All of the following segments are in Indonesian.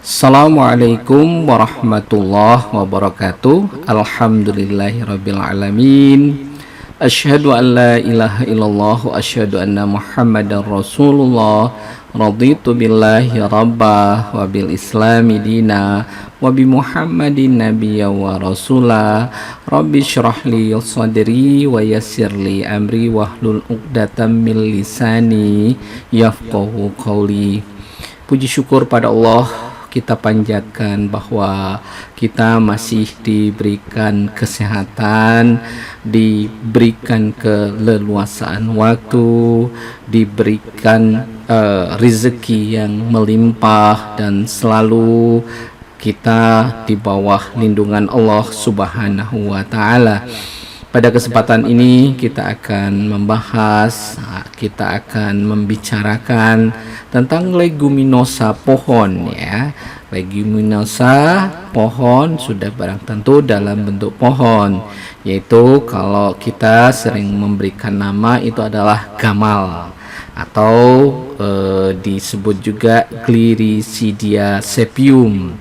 Assalamualaikum warahmatullahi wabarakatuh. Alhamdulillahirabbil alamin. Asyhadu an la ilaha illallah wa asyhadu anna Muhammadar Rasulullah. Raditu billahi rabbah wa bil islami dina wa bi Muhammadin nabiyya wa rasula. Rabbi syrah li sadri wa yassir li amri wahlul 'uqdatam min lisani yafqahu qawli. Puji syukur pada Allah kita panjatkan bahwa kita masih diberikan kesehatan, diberikan keleluasaan waktu, diberikan rezeki yang melimpah, dan selalu kita di bawah lindungan Allah Subhanahu wa Ta'ala. Pada kesempatan ini kita akan membahas, kita akan membicarakan tentang leguminosa pohon ya. Leguminosa pohon sudah barang tentu dalam bentuk pohon, yaitu kalau kita sering memberikan nama itu adalah gamal atau disebut juga Gliricidia sepium.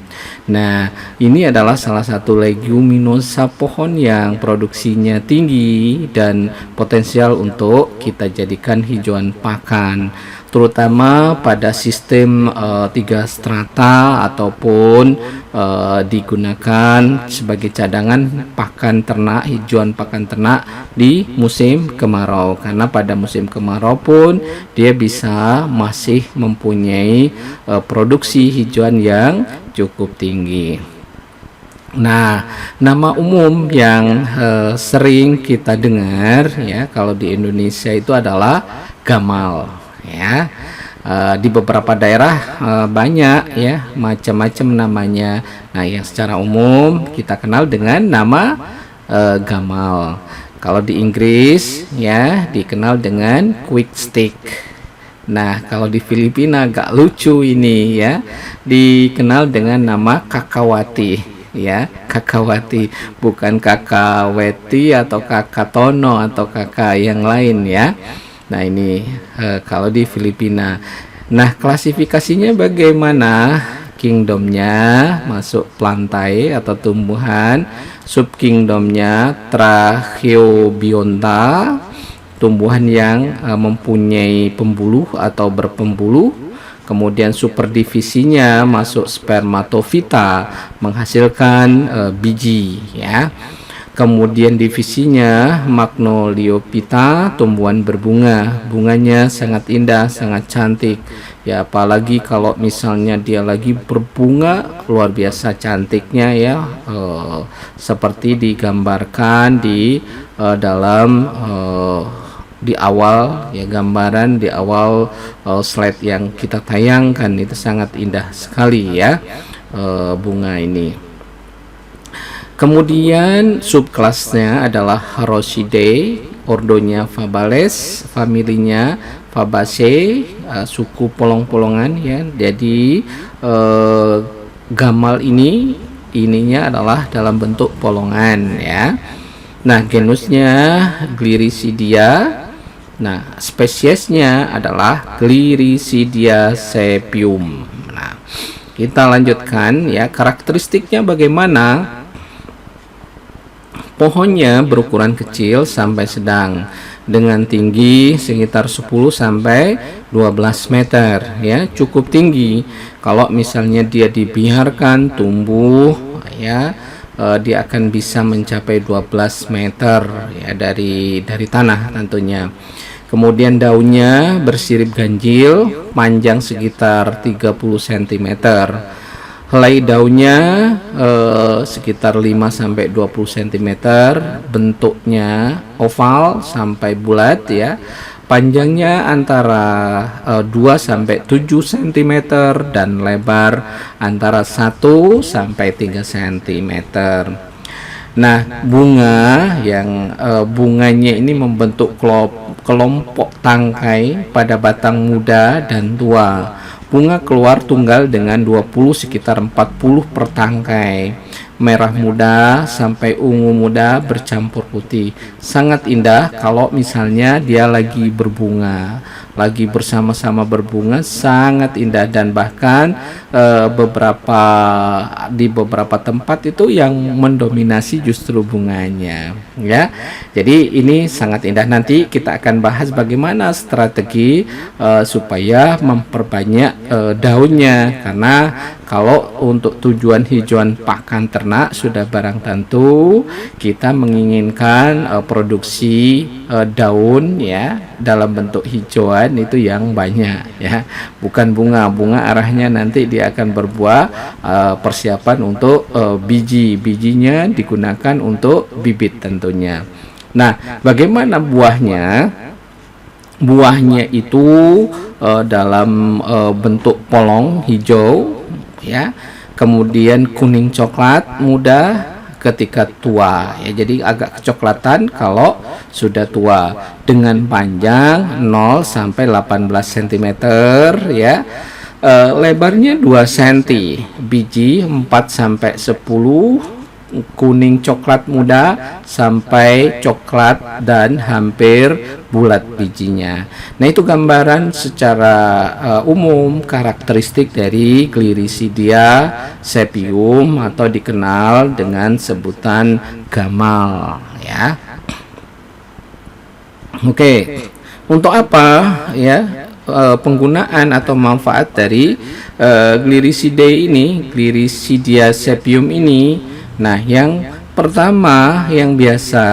Nah, ini adalah salah satu leguminosa pohon yang produksinya tinggi dan potensial untuk kita jadikan hijauan pakan, terutama pada sistem 3 strata ataupun digunakan sebagai cadangan pakan ternak, hijauan pakan ternak di musim kemarau, karena pada musim kemarau pun dia bisa masih mempunyai produksi hijauan yang cukup tinggi. Nah, nama umum yang sering kita dengar ya kalau di Indonesia itu adalah gamal ya. Di beberapa daerah banyak ya macam-macam namanya. Nah, yang secara umum kita kenal dengan nama gamal. Kalau di Inggris ya dikenal dengan quick stick. Nah, kalau di Filipina agak lucu ini ya, dikenal dengan nama kakawati ya. Kakawati, bukan kakaweti atau kakatono atau kakak yang lain ya. Nah, ini kalau di Filipina. Nah, klasifikasinya bagaimana? Kingdomnya masuk plantae atau tumbuhan, subkingdomnya Tracheobionta, tumbuhan yang mempunyai pembuluh atau berpembuluh. Kemudian superdivisinya masuk Spermatophyta, menghasilkan biji ya. Kemudian divisinya Magnoliophyta, tumbuhan berbunga. Bunganya sangat indah, sangat cantik ya, apalagi kalau misalnya dia lagi berbunga luar biasa cantiknya ya, seperti digambarkan di dalam di awal ya, gambaran di awal slide yang kita tayangkan itu sangat indah sekali ya bunga ini. Kemudian subkelasnya adalah Rosidae, ordonya Fabales, familinya Fabaceae, suku polong-polongan ya. Jadi gamal ininya adalah dalam bentuk polongan ya. Nah, genusnya Gliricidia. Nah, spesiesnya adalah Gliricidia sepium. Nah, kita lanjutkan ya, karakteristiknya bagaimana? Pohonnya berukuran kecil sampai sedang dengan tinggi sekitar 10 sampai 12 meter ya, cukup tinggi. Kalau misalnya dia dibiarkan tumbuh ya, dia akan bisa mencapai 12 meter ya dari tanah tentunya. Kemudian daunnya bersirip ganjil, panjang sekitar 30 cm. Helai daunnya sekitar 5 sampai 20 cm, bentuknya oval sampai bulat ya. Panjangnya antara 2 sampai 7 cm dan lebar antara 1 sampai 3 cm. Nah, bunga yang bunganya ini membentuk kelompok tangkai pada batang muda dan tua. Bunga keluar tunggal dengan 20 sekitar 40 per tangkai. merah muda sampai ungu muda bercampur putih. Sangat indah kalau misalnya dia lagi berbunga, lagi bersama-sama berbunga, sangat indah. Dan bahkan di beberapa tempat itu yang mendominasi justru bunganya, ya. Jadi ini sangat indah. Nanti kita akan bahas bagaimana strategi supaya memperbanyak daunnya, karena kalau untuk tujuan hijauan pakan ternak sudah barang tentu kita menginginkan produksi daun ya dalam bentuk hijauan itu yang banyak, ya, bukan bunga arahnya nanti dia akan berbuah. Persiapan untuk bijinya digunakan untuk bibit tentunya. Nah, bagaimana buahnya? Buahnya itu dalam bentuk polong hijau, ya, kemudian kuning coklat muda ketika tua, ya, jadi agak kecoklatan kalau sudah tua, dengan panjang 0 sampai 18 cm, ya. Lebarnya 2 cm, biji 4 sampai 10, kuning coklat muda sampai coklat dan hampir bulat bijinya. Nah, itu gambaran secara umum karakteristik dari Gliricidia sepium atau dikenal dengan sebutan gamal, ya. Oke, untuk apa ya penggunaan atau manfaat dari Gliricidia sepium ini? Nah, yang pertama yang biasa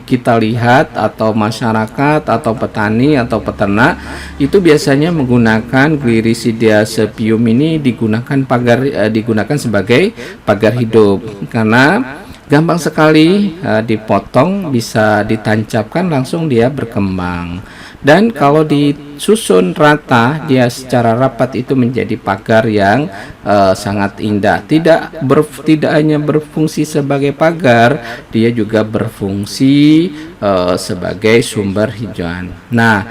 kita lihat atau masyarakat atau petani atau peternak itu biasanya menggunakan Gliricidia sepium ini digunakan sebagai pagar hidup, karena gampang sekali dipotong, bisa ditancapkan langsung dia berkembang. Dan kalau disusun rata, dia secara rapat itu menjadi pagar yang sangat indah. Tidak hanya berfungsi sebagai pagar, dia juga berfungsi sebagai sumber hijauan. Nah,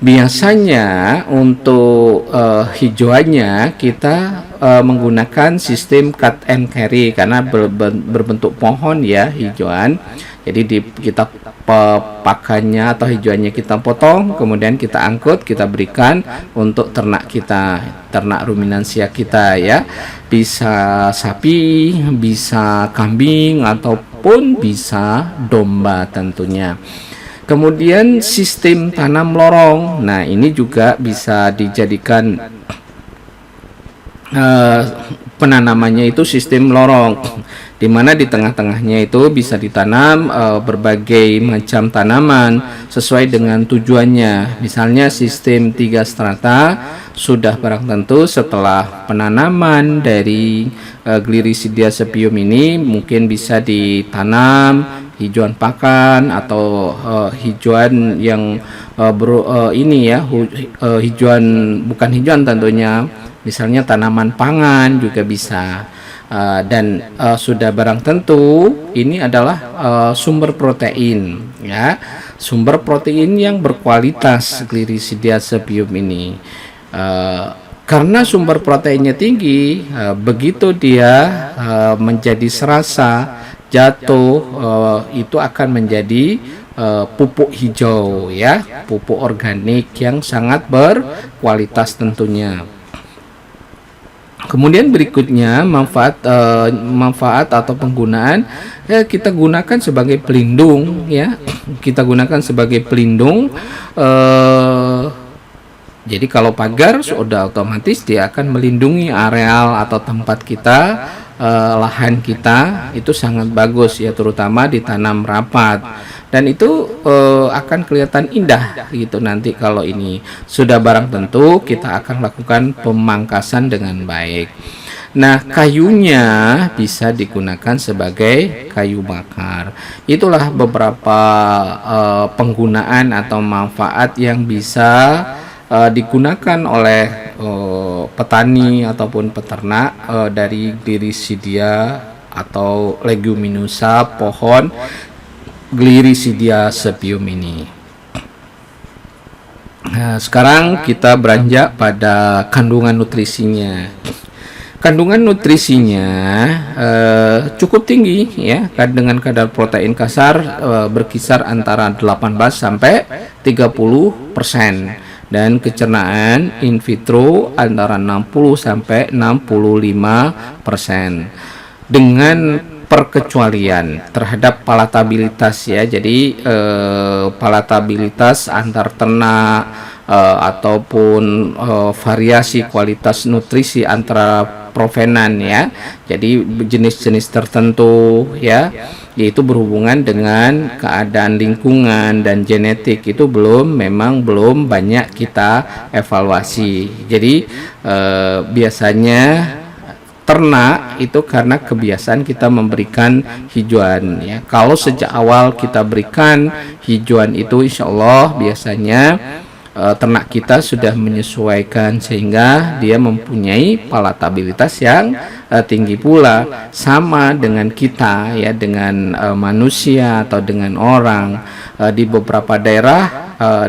biasanya untuk hijauannya kita menggunakan sistem cut and carry, karena berbentuk pohon ya hijauan. Jadi kita pakannya atau hijauannya kita potong, kemudian kita angkut, kita berikan untuk ternak kita, ternak ruminansia kita, ya. Bisa sapi, bisa kambing, ataupun bisa domba tentunya. Kemudian sistem tanam lorong. Nah, ini juga bisa dijadikan penanamannya itu sistem lorong, di mana di tengah-tengahnya itu bisa ditanam berbagai macam tanaman sesuai dengan tujuannya. Misalnya sistem 3 strata sudah barang tentu setelah penanaman dari Gliricidia sepium ini mungkin bisa ditanam hijauan pakan atau hijauan yang hijauan bukan hijauan tentunya, misalnya tanaman pangan juga bisa. Dan sudah barang tentu ini adalah sumber protein, ya, sumber protein yang berkualitas Gliricidia sepium ini. Karena sumber proteinnya tinggi, begitu dia menjadi serasa jatuh, itu akan menjadi pupuk hijau, ya, pupuk organik yang sangat berkualitas tentunya. Kemudian berikutnya manfaat atau penggunaan, ya, kita gunakan sebagai pelindung, ya, kita gunakan sebagai pelindung. Jadi kalau pagar sudah otomatis dia akan melindungi areal atau tempat kita, lahan kita itu sangat bagus, ya, terutama ditanam rapat. Dan itu akan kelihatan indah gitu nanti kalau ini sudah barang tentu kita akan lakukan pemangkasan dengan baik. Nah, kayunya bisa digunakan sebagai kayu bakar. Itulah beberapa penggunaan atau manfaat yang bisa digunakan oleh petani ataupun peternak dari Gliricidia atau leguminosa pohon Gliricidia sepium ini. Nah, sekarang kita beranjak pada kandungan nutrisinya. Kandungan nutrisinya cukup tinggi ya, dengan kadar protein kasar berkisar antara 18 sampai 30%, dan kecernaan in vitro antara 60 sampai 65%, dengan perkecualian terhadap palatabilitas ya. Jadi palatabilitas antar ternak ataupun variasi kualitas nutrisi antara provenan ya. Jadi jenis-jenis tertentu ya, yaitu berhubungan dengan keadaan lingkungan dan genetik, itu memang belum banyak kita evaluasi. Jadi biasanya ternak itu karena kebiasaan kita memberikan hijauan ya. Kalau sejak awal kita berikan hijauan itu, insya Allah biasanya ternak kita sudah menyesuaikan sehingga dia mempunyai palatabilitas yang tinggi pula. Sama dengan kita ya, dengan manusia atau dengan orang, di beberapa daerah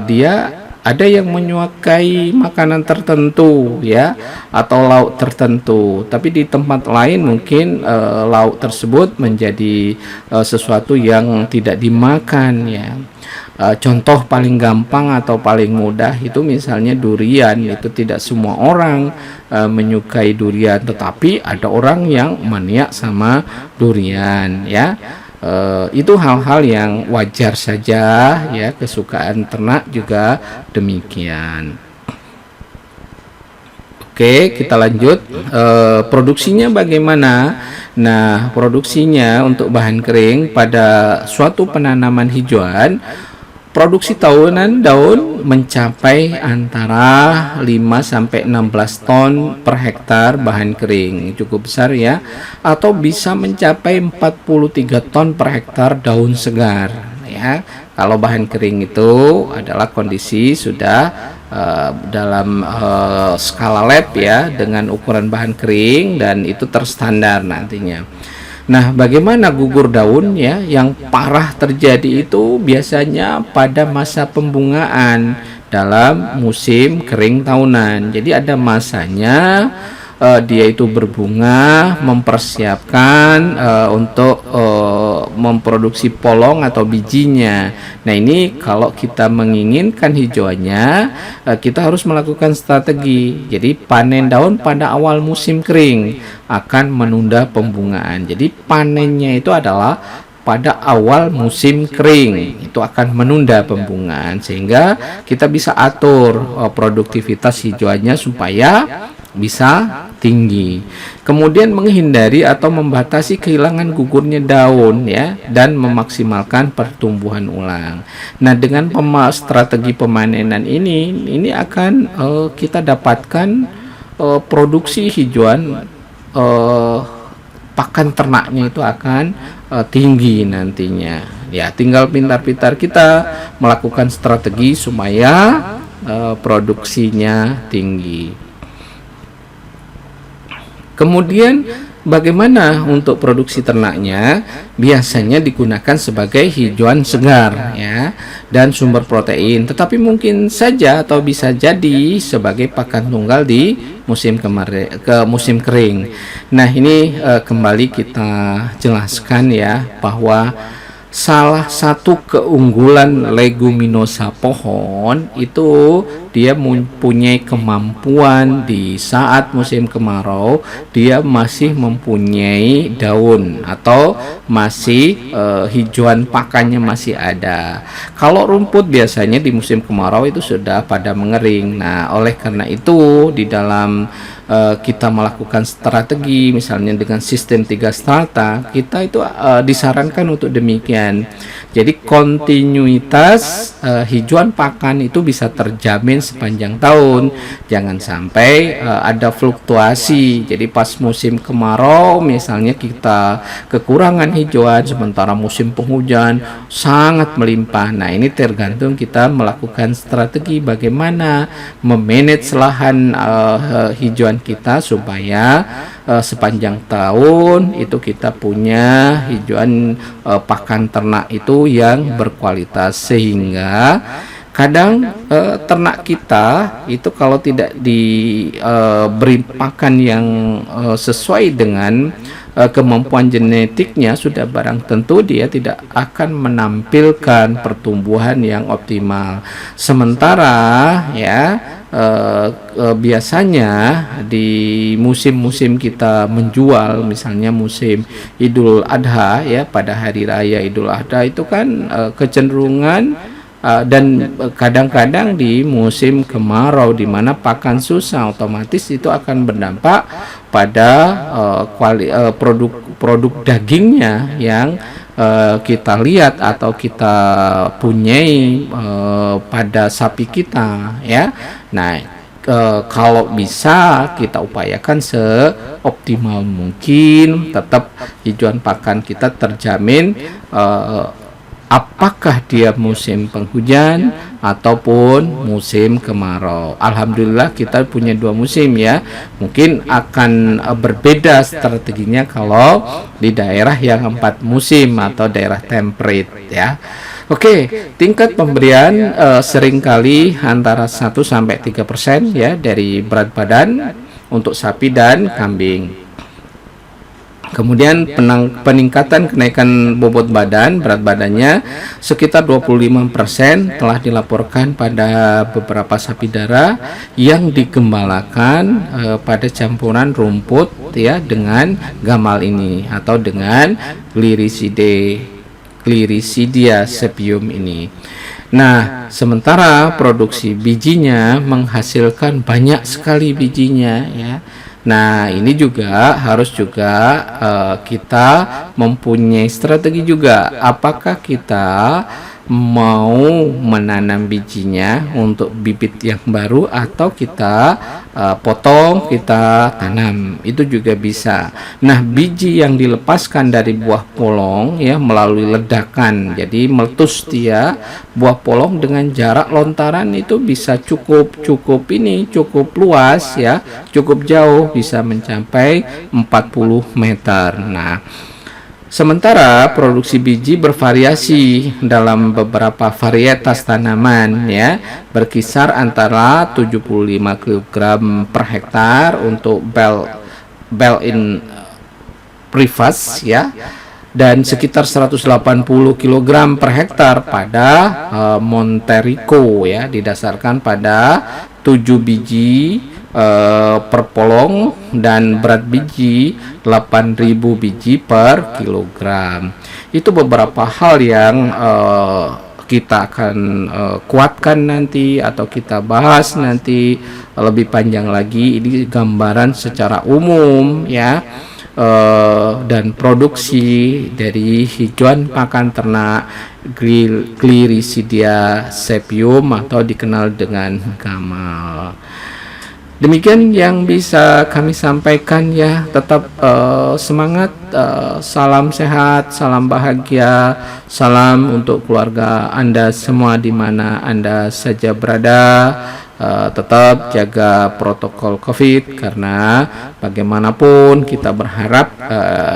dia ada yang menyukai makanan tertentu ya, atau lauk tertentu, tapi di tempat lain mungkin lauk tersebut menjadi sesuatu yang tidak dimakan ya. Contoh paling gampang atau paling mudah itu misalnya durian. Itu tidak semua orang menyukai durian, tetapi ada orang yang maniak sama durian ya. Itu hal-hal yang wajar saja ya, kesukaan ternak juga demikian. Oke, kita lanjut. Produksinya bagaimana? Nah, produksinya untuk bahan kering pada suatu penanaman hijauan, produksi tahunan daun mencapai antara 5 sampai 16 ton per hektar bahan kering, cukup besar ya, atau bisa mencapai 43 ton per hektar daun segar ya. Kalau bahan kering itu adalah kondisi sudah dalam skala lab ya, dengan ukuran bahan kering, dan itu terstandar nantinya. Nah, bagaimana gugur daun ya? Yang parah terjadi itu biasanya pada masa pembungaan dalam musim kering tahunan. Jadi ada masanya dia itu berbunga, mempersiapkan untuk memproduksi polong atau bijinya. Nah, ini kalau kita menginginkan hijauannya, kita harus melakukan strategi. Jadi panen daun pada awal musim kering akan menunda pembungaan. Jadi panennya itu adalah pada awal musim kering, itu akan menunda pembungaan, sehingga kita bisa atur produktivitas hijauannya supaya bisa tinggi. Kemudian menghindari atau membatasi kehilangan gugurnya daun ya, dan memaksimalkan pertumbuhan ulang. Nah, dengan strategi pemanenan ini akan kita dapatkan produksi hijauan pakan ternaknya itu akan tinggi nantinya. Ya, tinggal pintar-pintar kita melakukan strategi supaya produksinya tinggi. Kemudian bagaimana untuk produksi ternaknya? Biasanya digunakan sebagai hijauan segar ya, dan sumber protein, tetapi mungkin saja atau bisa jadi sebagai pakan tunggal di musim musim kering. Nah, ini kembali kita jelaskan ya, bahwa salah satu keunggulan leguminosa pohon itu dia mempunyai kemampuan di saat musim kemarau, dia masih mempunyai daun atau masih hijauan pakannya masih ada. Kalau rumput biasanya di musim kemarau itu sudah pada mengering. Nah, oleh karena itu di dalam kita melakukan strategi misalnya dengan sistem 3 strata, kita itu disarankan untuk demikian. Jadi kontinuitas hijauan pakan itu bisa terjamin sepanjang tahun. Jangan sampai ada fluktuasi. Jadi pas musim kemarau misalnya kita kekurangan hijauan, sementara musim penghujan sangat melimpah. Nah, ini tergantung kita melakukan strategi bagaimana memanage lahan hijauan kita supaya sepanjang tahun itu kita punya hijauan pakan ternak itu yang berkualitas, sehingga Kadang ternak kita itu kalau tidak diberi pakan yang sesuai dengan kemampuan genetiknya, sudah barang tentu dia tidak akan menampilkan pertumbuhan yang optimal. Sementara ya biasanya di musim-musim kita menjual, misalnya musim Idul Adha ya, pada hari raya Idul Adha itu kan kecenderungan dan kadang-kadang di musim kemarau di mana pakan susah, otomatis itu akan berdampak pada produk dagingnya yang kita lihat atau kita punyai pada sapi kita ya. Nah, kalau bisa kita upayakan seoptimal mungkin, tetap hijauan pakan kita terjamin, apakah dia musim penghujan ataupun musim kemarau. Alhamdulillah kita punya dua musim ya. Mungkin akan berbeda strateginya kalau di daerah yang 4 musim atau daerah temperate ya. Oke, tingkat pemberian seringkali antara 1-3% ya dari berat badan untuk sapi dan kambing. Kemudian peningkatan kenaikan bobot badan, berat badannya sekitar 25% telah dilaporkan pada beberapa sapi dara yang digembalakan pada campuran rumput ya dengan gamal ini atau dengan Gliricidia sepium ini. Nah, sementara produksi bijinya menghasilkan banyak sekali bijinya ya. Nah, ini juga harus kita mempunyai strategi juga. Apakah kita mau menanam bijinya untuk bibit yang baru atau kita potong, kita tanam, itu juga bisa. Nah, biji yang dilepaskan dari buah polong ya melalui ledakan, jadi meletus dia buah polong dengan jarak lontaran itu bisa cukup luas ya, cukup jauh, bisa mencapai 40 meter. Nah, sementara produksi biji bervariasi dalam beberapa varietas tanaman ya, berkisar antara 75 kg per hektar untuk Bell-in Preface ya, dan sekitar 180 kg per hektar pada Monterico ya, didasarkan pada 7 biji per polong dan berat biji 8.000 biji per kilogram. Itu beberapa hal yang kita akan kuatkan nanti atau kita bahas nanti lebih panjang lagi. Ini gambaran secara umum ya, dan produksi dari hijauan pakan ternak Gliricidia sepium atau dikenal dengan gamal. Demikian yang bisa kami sampaikan ya. Tetap semangat, salam sehat, salam bahagia, salam untuk keluarga Anda semua di mana Anda saja berada. Tetap jaga protokol COVID, karena bagaimanapun kita berharap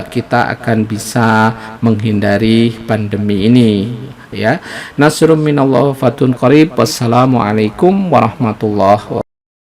kita akan bisa menghindari pandemi ini ya. Nasrun minallah fatun qarib. Wassalamualaikum warahmatullahi wabarakatuh.